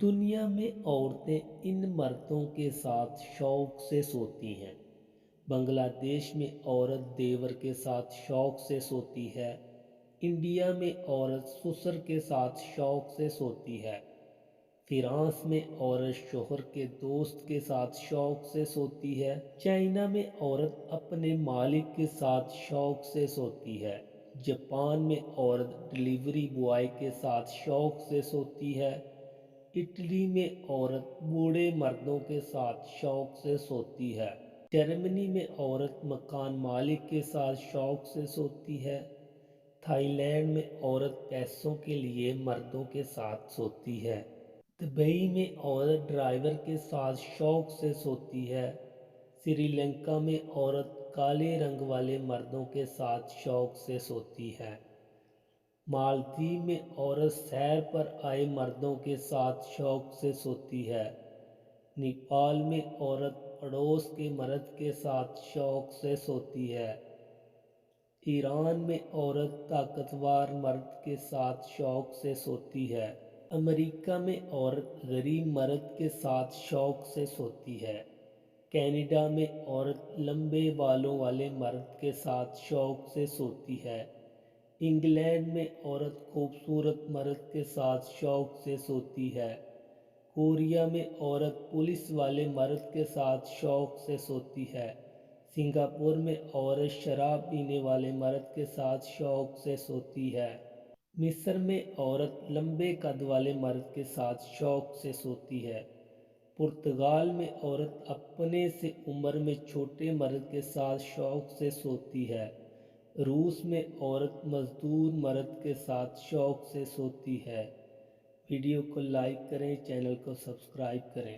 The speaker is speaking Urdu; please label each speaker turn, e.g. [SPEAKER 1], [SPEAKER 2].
[SPEAKER 1] دنیا میں عورتیں ان مردوں کے ساتھ شوق سے سوتی ہیں۔ بنگلہ دیش میں عورت دیور کے ساتھ شوق سے سوتی ہے۔ انڈیا میں عورت سسر کے ساتھ شوق سے سوتی ہے۔ فرانس میں عورت شوہر کے دوست کے ساتھ شوق سے سوتی ہے۔ چائنا میں عورت اپنے مالک کے ساتھ شوق سے سوتی ہے۔ جاپان میں عورت ڈلیوری بوائے کے ساتھ شوق سے سوتی ہے۔ اٹلی میں عورت بوڑھے مردوں کے ساتھ شوق سے سوتی ہے۔ جرمنی میں عورت مکان مالک کے ساتھ شوق سے سوتی ہے۔ تھائی لینڈ میں عورت پیسوں کے لیے مردوں کے ساتھ سوتی ہے۔ دبئی میں عورت ڈرائیور کے ساتھ شوق سے سوتی ہے۔ سری لنکا میں عورت کالے رنگ والے مردوں کے ساتھ شوق سے سوتی ہے۔ مالدیپ میں عورت سیر پر آئے مردوں کے ساتھ شوق سے سوتی ہے۔ نیپال میں عورت پڑوس کے مرد کے ساتھ شوق سے سوتی ہے۔ ایران میں عورت طاقتور مرد کے ساتھ شوق سے سوتی ہے۔ امریکہ میں عورت غریب مرد کے ساتھ شوق سے سوتی ہے۔ کینیڈا میں عورت لمبے بالوں والے مرد کے ساتھ شوق سے سوتی ہے۔ انگلینڈ میں عورت خوبصورت مرد کے ساتھ شوق سے سوتی ہے۔ کوریا میں عورت پولیس والے مرد کے ساتھ شوق سے سوتی ہے۔ سنگاپور میں عورت شراب پینے والے مرد کے ساتھ شوق سے سوتی ہے۔ مصر میں عورت لمبے قد والے مرد کے ساتھ شوق سے سوتی ہے۔ پرتگال میں عورت اپنے سے عمر میں چھوٹے مرد کے ساتھ شوق سے سوتی ہے۔ روس میں عورت مزدور مرد کے ساتھ شوق سے سوتی ہے۔ ویڈیو کو لائک کریں، چینل کو سبسکرائب کریں۔